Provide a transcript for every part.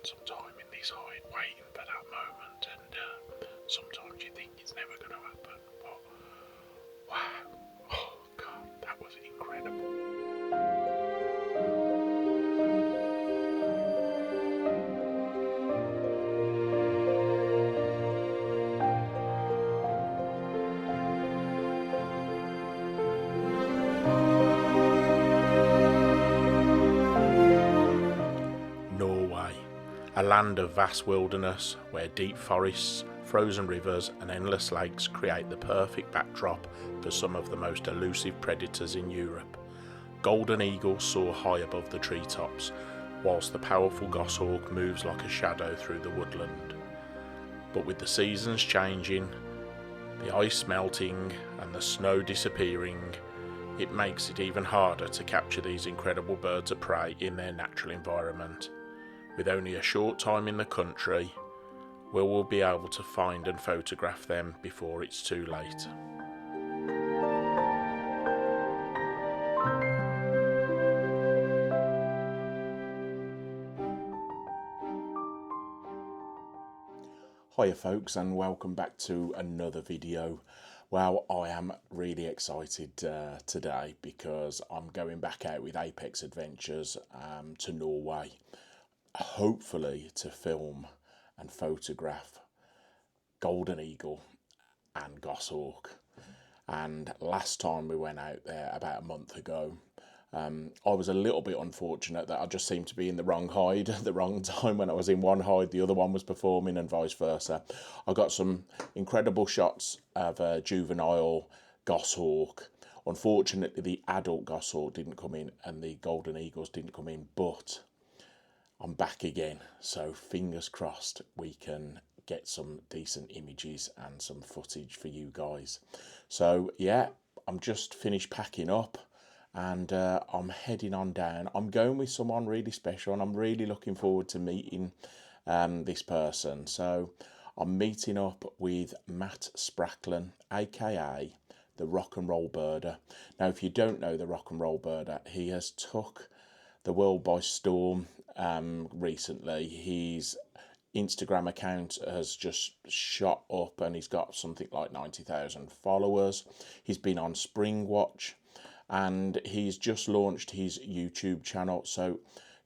some time in this hide waiting for that moment, and sometimes you think it's never going to happen, but wow, oh god, that was incredible. Norway, a land of vast wilderness where deep forests, frozen rivers and endless lakes create the perfect backdrop for some of the most elusive predators in Europe. Golden eagles soar high above the treetops, whilst the powerful goshawk moves like a shadow through the woodland. But with the seasons changing, the ice melting and the snow disappearing, it makes it even harder to capture these incredible birds of prey in their natural environment. With only a short time in the country, we will be able to find and photograph them before it's too late. Hiya folks, and welcome back to another video. Well, I am really excited today because I'm going back out with Apex Adventures to Norway, hopefully to film and photograph golden eagle and goshawk. And last time we went out there about a month ago, I was a little bit unfortunate that I just seemed to be in the wrong hide at the wrong time. When I was in one hide, the other one was performing, and vice versa. I got some incredible shots of a juvenile goshawk. Unfortunately, the adult goshawk didn't come in and the golden eagles didn't come in, but I'm back again, so fingers crossed we can get some decent images and some footage for you guys. So yeah, I'm just finished packing up and I'm heading on down. I'm going with someone really special and I'm really looking forward to meeting this person. So I'm meeting up with Matt Spracklen, aka the Rock and Roll Birder. Now, if you don't know the Rock and Roll Birder, he has took the world by storm recently. His Instagram account has just shot up and he's got something like 90,000 followers. He's been on Springwatch and he's just launched his YouTube channel, so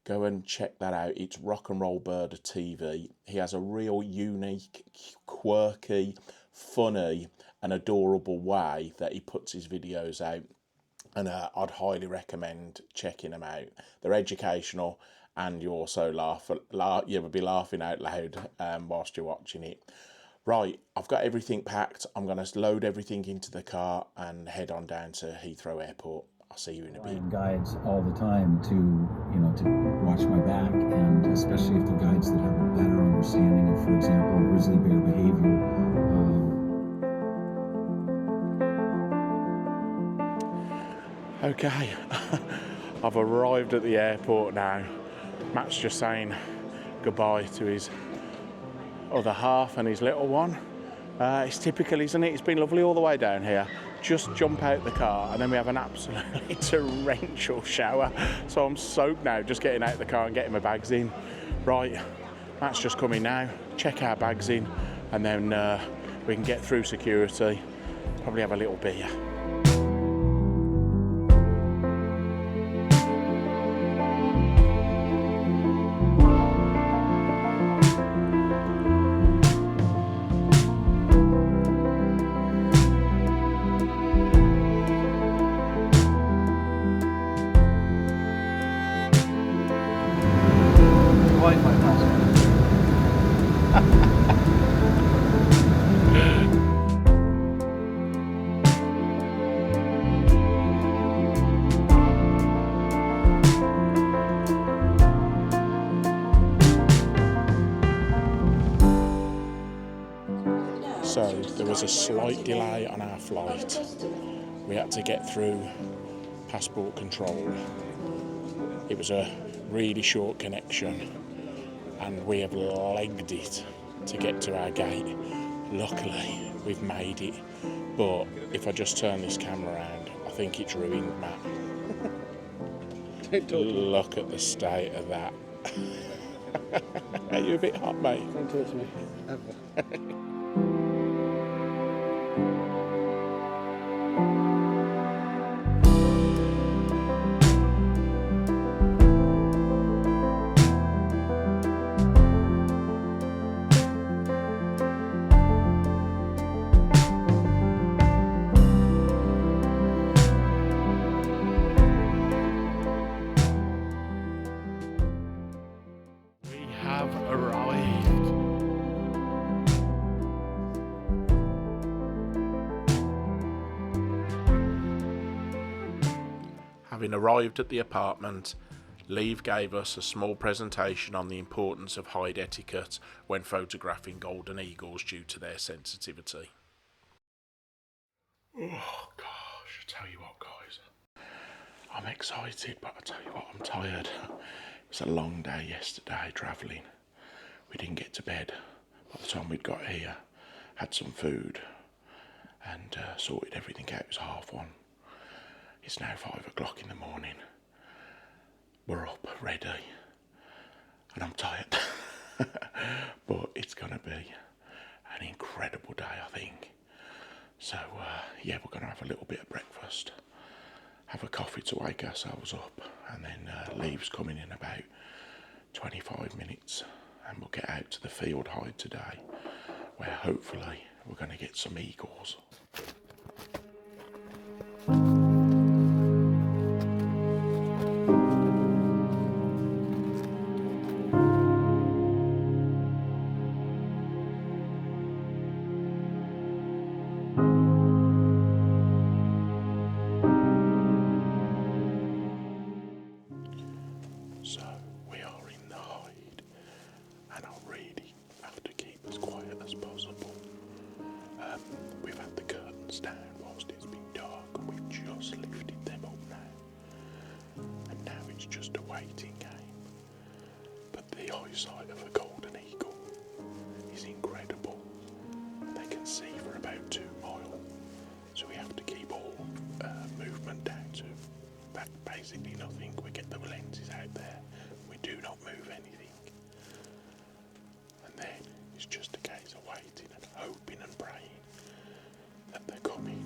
go and check that out. It's Rock and Roll Birder TV. He has a real unique, quirky, funny and adorable way that he puts his videos out, and I'd highly recommend checking them out. They're educational and you also you'll be laughing out loud whilst you're watching it. Right, I've got everything packed. I'm going to load everything into the car and head on down to Heathrow Airport. I'll see you in a bit. Guides all the time to watch my back, and especially if they're guides that have a better understanding of, for example, grizzly bear behavior. Okay, I've arrived at the airport now. Matt's just saying goodbye to his other half and his little one. It's typical, isn't it? It's been lovely all the way down here. Just jump out the car and then we have an absolutely torrential shower. So I'm soaked now just getting out the car and getting my bags in. Right, Matt's just coming now. Check our bags in and then we can get through security. Probably have a little beer. So there was a slight delay on our flight. We had to get through passport control. It was a really short connection and we have legged it to get to our gate. Luckily, we've made it. But if I just turn this camera around, I think it's ruined, Matt. Look at the state of that. Are you a bit hot, mate? Don't touch me, ever. We have arrived. Having arrived at the apartment, Leave gave us a small presentation on the importance of hide etiquette when photographing golden eagles due to their sensitivity. Oh gosh, I tell you what, guys, I'm excited, but I tell you what, I'm tired. It was a long day yesterday travelling. We didn't get to bed by the time we'd got here. Had some food and sorted everything out. It was 1:30. It's now 5 o'clock in the morning. We're up, ready, and I'm tired. But it's gonna be an incredible day, I think. So yeah, we're gonna have a little bit of breakfast, have a coffee to wake ourselves up, and then Leave's coming in about 25 minutes, and we'll get out to the field hide today, where hopefully we're gonna get some eagles. So we are in the hide, and I really have to keep as quiet as possible. We've had the curtains down whilst it's been dark, and we've just lifted them up now. And now it's just a waiting game. But the eyesight of a golden eagle is incredible. They can see for about 2 miles, so we have to keep all movement down to basically nothing. We get the lenses out there, we do not move anything, and then it's just a case of waiting and hoping and praying that they're coming.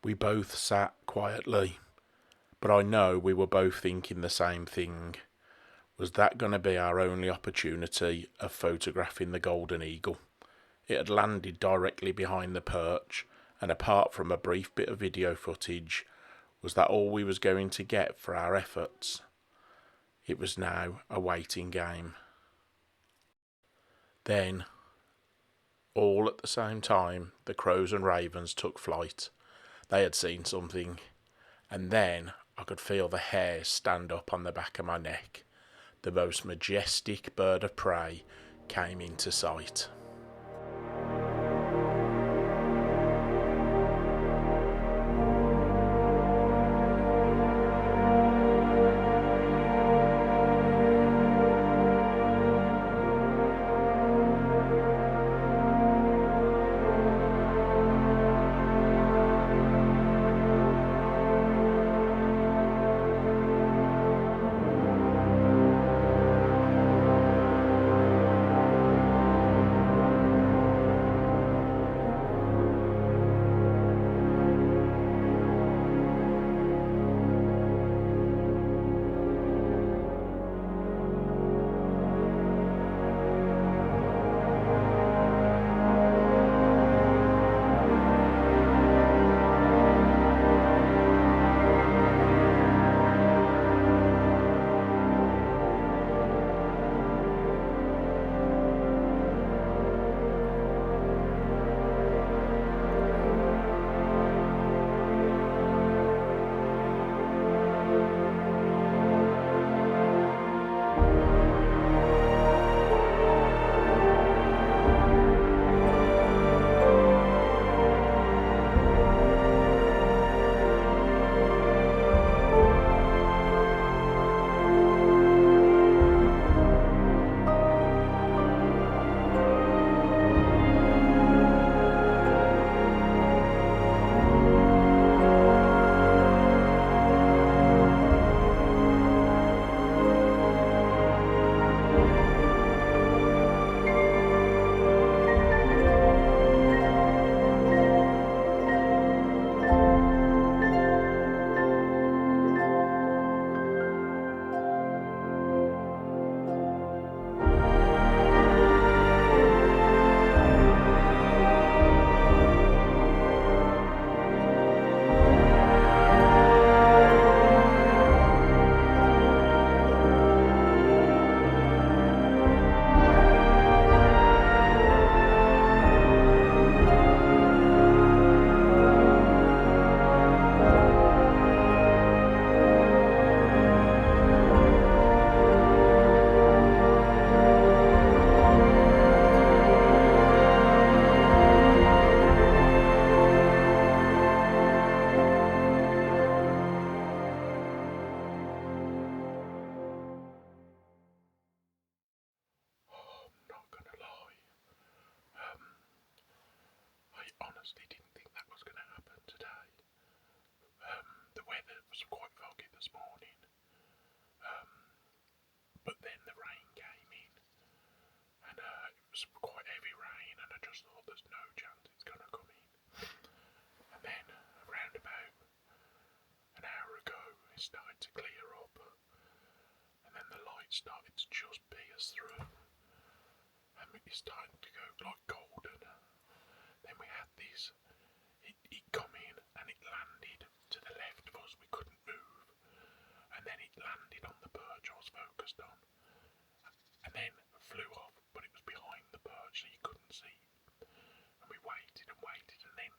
We both sat quietly, but I know we were both thinking the same thing. Was that going to be our only opportunity of photographing the golden eagle? It had landed directly behind the perch, and apart from a brief bit of video footage, was that all we was going to get for our efforts? It was now a waiting game. Then, all at the same time, the crows and ravens took flight. They had seen something, and then I could feel the hairs stand up on the back of my neck. The most majestic bird of prey came into sight. was quite foggy this morning. But then the rain came in, and it was quite heavy rain, and I just thought there's no chance it's going to come in. And then around about an hour ago, it started to clear up, and then the light started to just pierce through, and it started to go like golden. Then we had this, it come in and it landed to the left of us, we couldn't move, and then it landed on the perch I was focused on, and then flew off, but it was behind the perch so you couldn't see, and we waited and waited, and then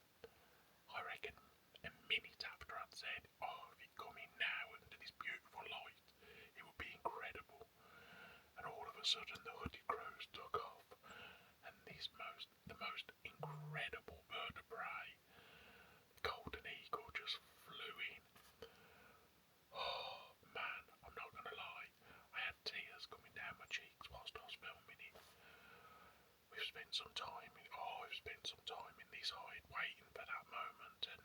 I reckon a minute after I'd said, oh, if it come in now under this beautiful light, it would be incredible, and all of a sudden the hooded crows took off, and the most incredible bird of prey, the golden eagle, just flew in. Oh man, I'm not gonna lie, I had tears coming down my cheeks whilst I was filming it. I've spent some time in this hide waiting for that moment, and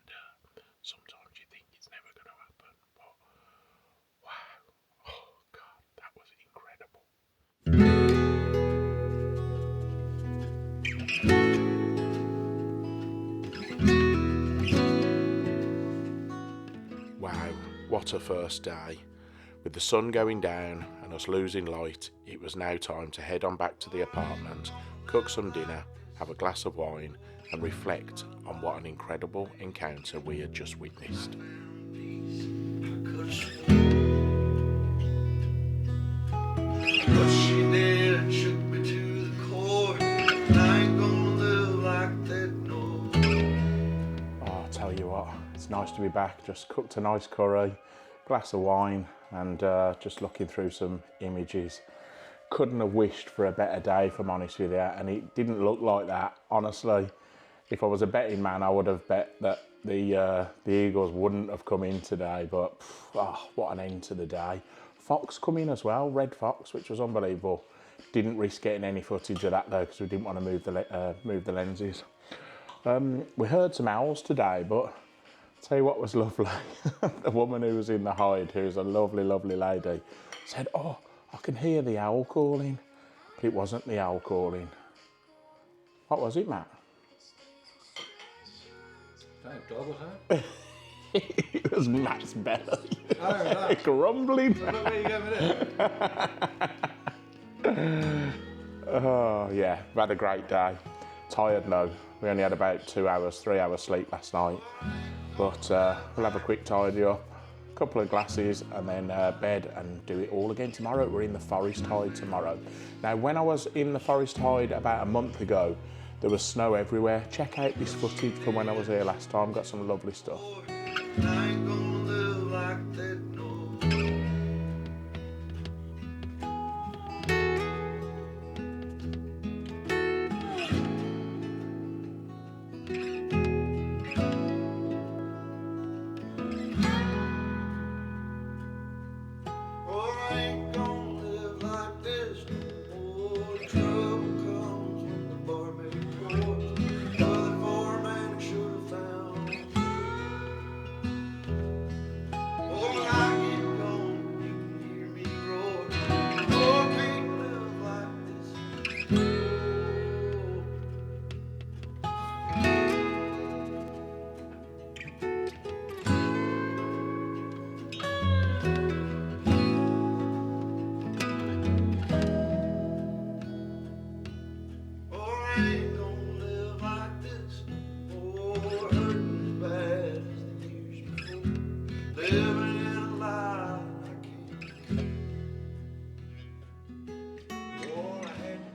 sometimes you think it's never gonna happen, but wow, oh god, that was incredible. Wow, what a first day. With the sun going down and us losing light, it was now time to head on back to the apartment, cook some dinner, have a glass of wine, and reflect on what an incredible encounter we had just witnessed. Oh, I'll tell you what, it's nice to be back. Just cooked a nice curry, glass of wine, and just looking through some images. Couldn't have wished for a better day, if I'm honest with you, and it didn't look like that, honestly. If I was a betting man, I would have bet that the eagles wouldn't have come in today, but what an end to the day. Fox come in as well, red fox, which was unbelievable. Didn't risk getting any footage of that though, because we didn't want to move the lenses. We heard some owls today, but I'll tell you what was lovely. The woman who was in the hide, who's a lovely, lovely lady, said, oh, I can hear the owl calling. But it wasn't the owl calling. What was it, Matt? Dog, was that? It was Matt's belly. Oh, right. Grumbling. Where are you going with it? Oh, yeah, we had a great day. Tired, no. We only had about 3 hours sleep last night. But we'll have a quick tidy up, a couple of glasses, and then bed, and do it all again tomorrow. We're in the forest hide tomorrow. Now, when I was in the forest hide about a month ago, there was snow everywhere. Check out this footage from when I was here last time. Got some lovely stuff.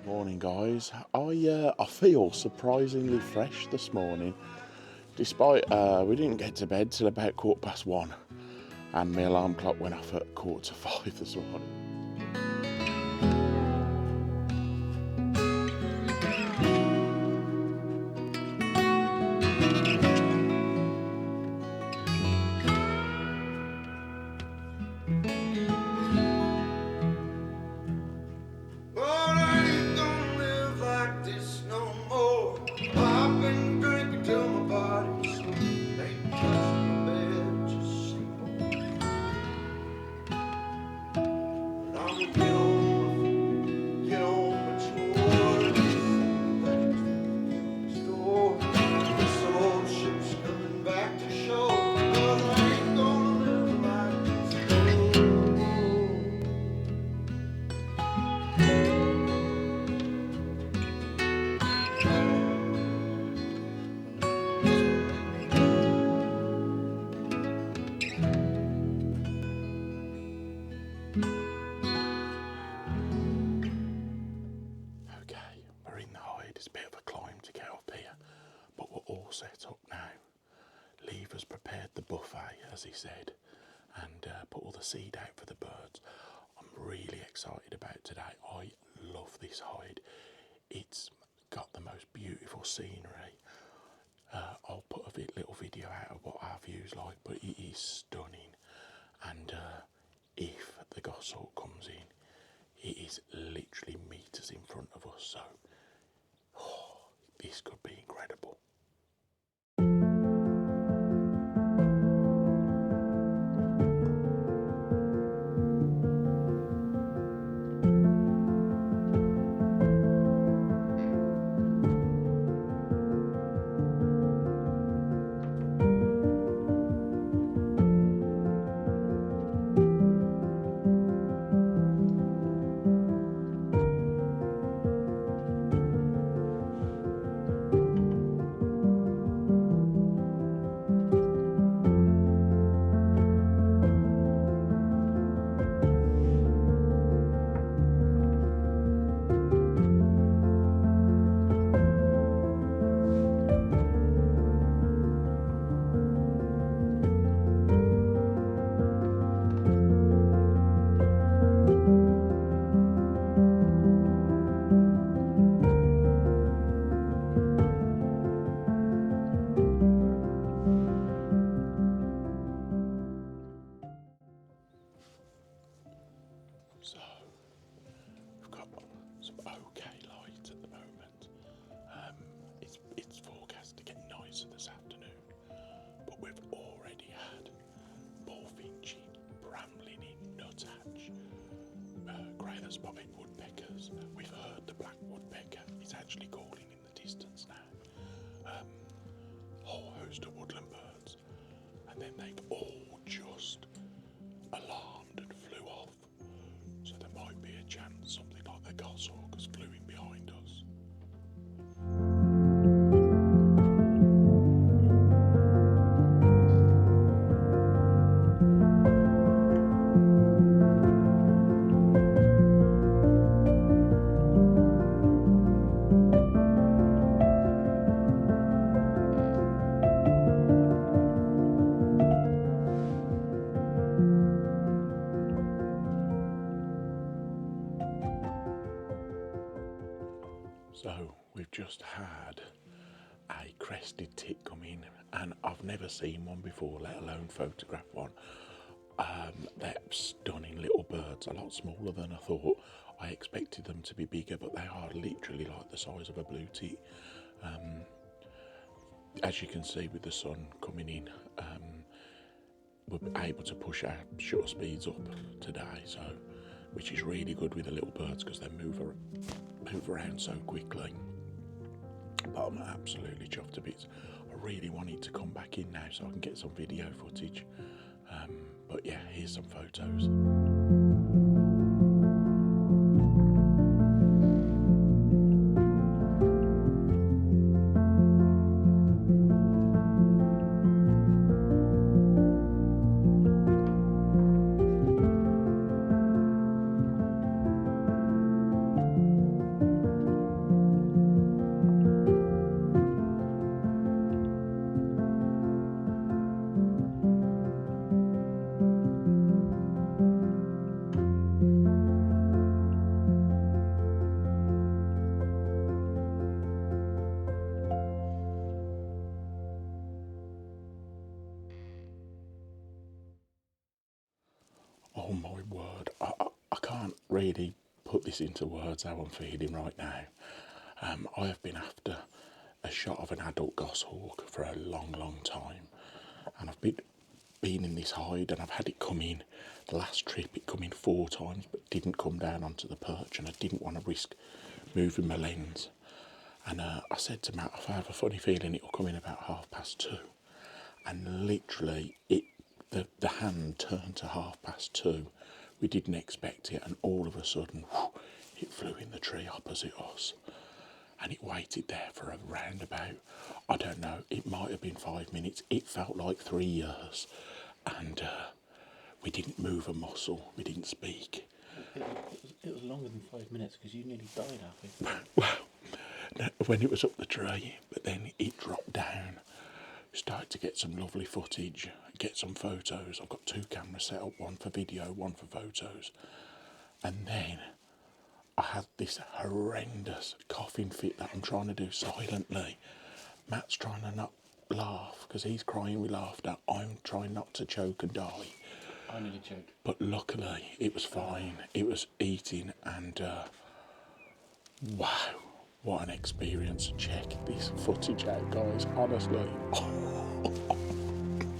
Morning, guys. I feel surprisingly fresh this morning, despite we didn't get to bed till about 1:15, and my alarm clock went off at 4:45 this morning. set up now. Lee has prepared the buffet, as he said, and put all the seed out for the birds. I'm really excited about today. I love this hide. It's got the most beautiful scenery. I'll put a little video out of what our view's like, but it is stunning. And if the goshawk comes in, it is literally meters in front of us, so this could be incredible. So, we've got some okay light at the moment. It's forecast to get nicer this afternoon, but we've already had bullfinches, brambling in nuthatch, grey-spotted woodpeckers. We've heard the black woodpecker. It's actually calling in the distance now. Whole host of woodland birds, and then they've all just alarmed and flew off. So there might be a chance something like the goshawk has flew in behind us. So we've just had a crested tit come in, and I've never seen one before, let alone photograph one. They're stunning little birds, a lot smaller than I thought. I expected them to be bigger, but they are literally like the size of a blue tit. As you can see with the sun coming in, we're able to push our shutter speeds up today, so which is really good with the little birds because they move around so quickly. But I'm absolutely chuffed to bits. I really wanted to come back in now so I can get some video footage. But yeah, here's some photos. Oh my word, I can't really put this into words how I'm feeling right now. I have been after a shot of an adult goshawk for a long time, and I've been in this hide and I've had it come in. The last trip it come in 4 times but didn't come down onto the perch, and I didn't want to risk moving my lens. And I said to Matt, I have a funny feeling it'll come in about 2:30, and literally the hand turned to 2:30. We didn't expect it, and all of a sudden, it flew in the tree opposite us. And it waited there for around about, I don't know, it might have been 5 minutes. It felt like 3 years. And we didn't move a muscle, we didn't speak. It was longer than 5 minutes because you nearly died halfway. Well, when it was up the tree, but then it dropped down Started to get some lovely footage, get some photos. I've got 2 cameras set up, one for video, one for photos. And then I had this horrendous coughing fit that I'm trying to do silently. Matt's trying to not laugh because he's crying with laughter. I'm trying not to choke and die. I nearly choked. But luckily it was fine. It was eating and wow, what an experience. Check this footage out, guys, honestly.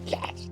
Yes!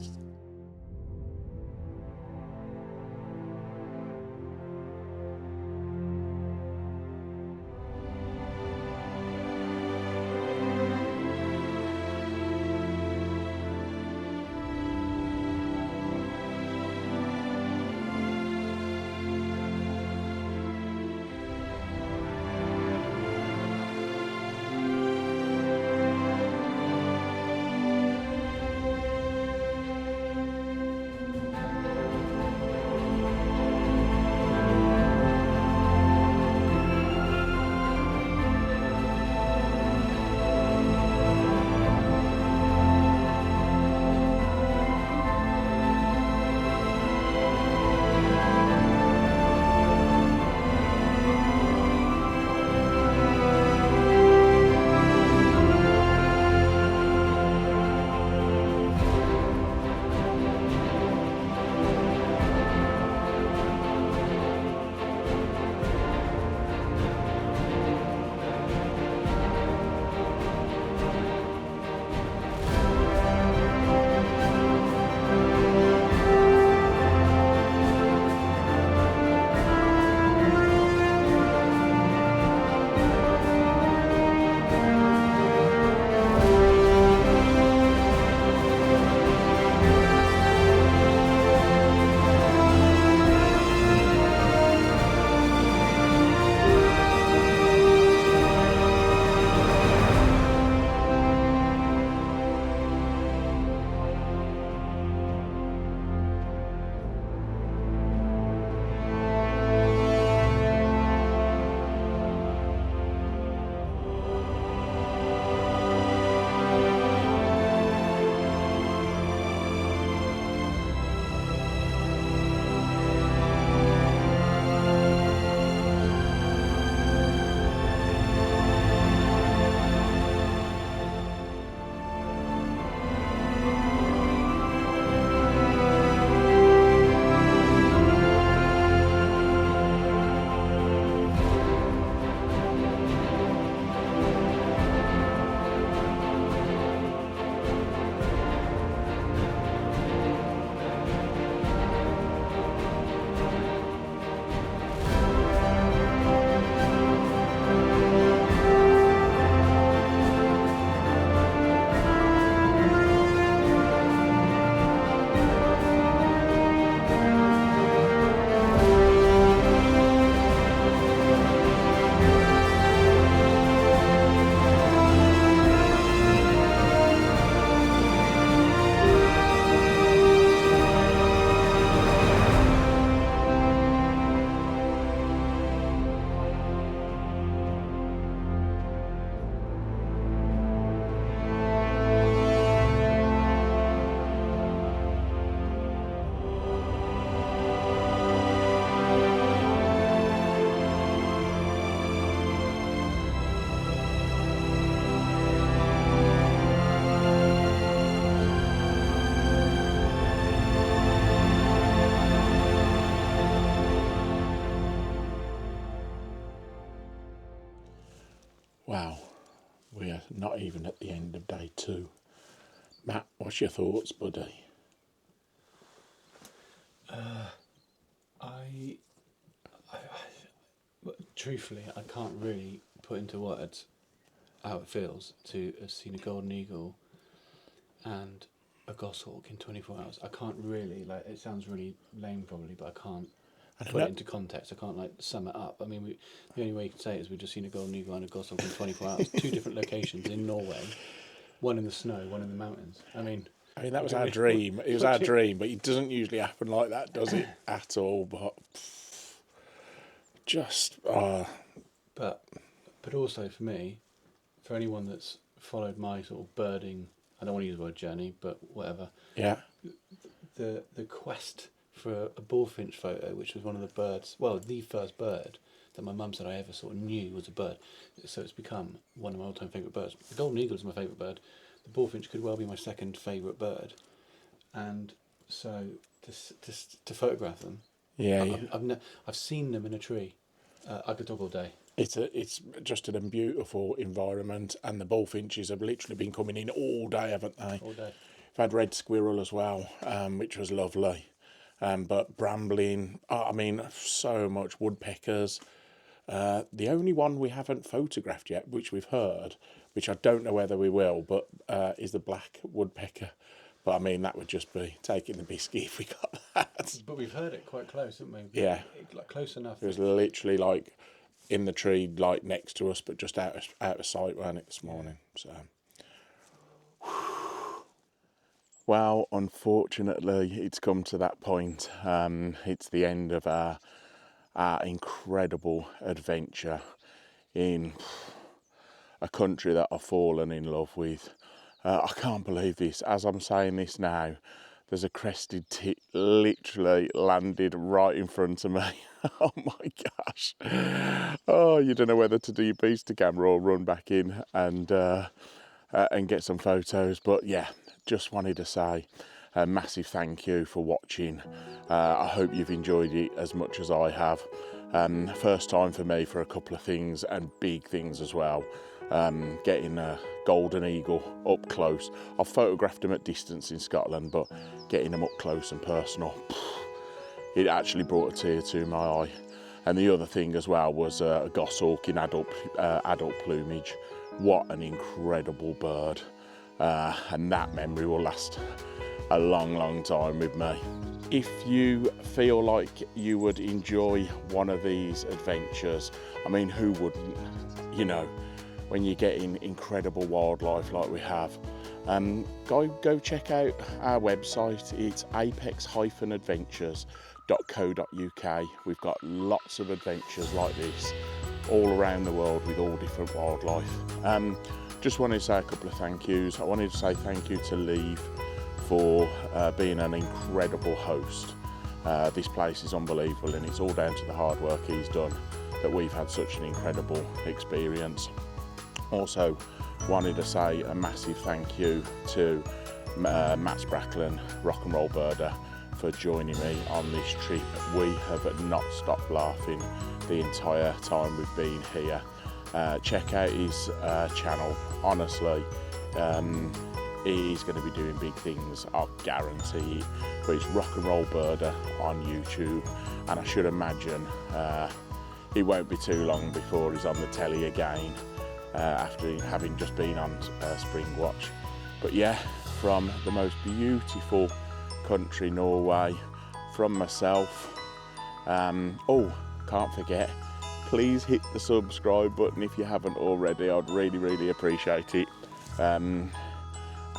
Wow, we're not even at the end of day 2. Matt, what's your thoughts, buddy? Truthfully, I can't really put into words how it feels to have seen a golden eagle and a goshawk in 24 hours. I can't really, like, it sounds really lame probably, but I can't put it into context. I can't, like, sum it up. I mean, the only way you can say it is we've just seen a golden eagle and a goshawk in 24 hours. 2 different locations in Norway, one in the snow, one in the mountains. I mean, that was our dream. It was our dream, but it doesn't usually happen like that, does it? At all. But just, But also for me, for anyone that's followed my sort of birding I don't want to use the word journey, but whatever. Yeah. The quest for a bullfinch photo, which was one of the birds, well, the first bird that my mum said I ever sort of knew was a bird. So it's become one of my all-time favourite birds. The golden eagle is my favourite bird. The bullfinch could well be my second favourite bird. And so to photograph them, Yeah. I've seen them in a tree. I could talk all day. It's just a beautiful environment, and the bullfinches have literally been coming in all day, haven't they? All day. I've had red squirrel as well, which was lovely. But brambling, I mean, so much woodpeckers. The only one we haven't photographed yet, which we've heard, which I don't know whether we will, but is the black woodpecker. But I mean, that would just be taking the biscuit if we got that. But we've heard it quite close, haven't we? Yeah. Like close enough. It was literally like in the tree, like next to us, but just out of sight, wasn't it, this morning? So, well, unfortunately, it's come to that point. It's the end of our incredible adventure in a country that I've fallen in love with. I can't believe this. As I'm saying this now, there's a crested tit literally landed right in front of me. Oh my gosh. Oh, you don't know whether to do your piece to camera or run back in and get some photos. But yeah, just wanted to say a massive thank you for watching. I hope you've enjoyed it as much as I have. First time for me for a couple of things, and big things as well. Getting a golden eagle up close. I've photographed them at distance in Scotland, but getting them up close and personal, it actually brought a tear to my eye. And the other thing as well was a goshawk in adult plumage. What an incredible bird. And that memory will last a long, long time with me. If you feel like you would enjoy one of these adventures, I mean, who wouldn't? You know, when you're getting incredible wildlife like we have, go check out our website. It's apex-adventures.co.uk. We've got lots of adventures like this all around the world with all different wildlife. Just wanted to say a couple of thank yous. I wanted to say thank you to Lee for being an incredible host. This place is unbelievable, and it's all down to the hard work he's done that we've had such an incredible experience. Also wanted to say a massive thank you to Matt Spracklen, Rock and Roll Birder, for joining me on this trip. We have not stopped laughing the entire time we've been here. Check out his channel. Honestly, he's going to be doing big things, I guarantee it. But it's Rock and Roll Birder on YouTube, and I should imagine it won't be too long before he's on the telly again, after having just been on Spring Watch. But yeah, from the most beautiful country, Norway, from myself. Oh, can't forget, please hit the subscribe button if you haven't already. I'd really appreciate it. And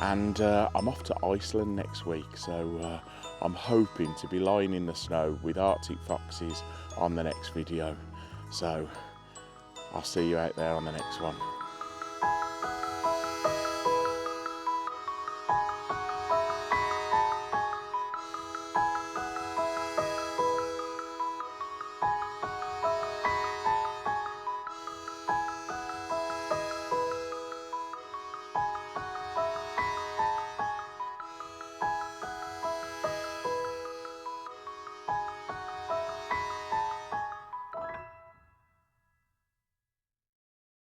I'm off to Iceland next week, so I'm hoping to be lying in the snow with Arctic foxes on the next video. So I'll see you out there on the next one.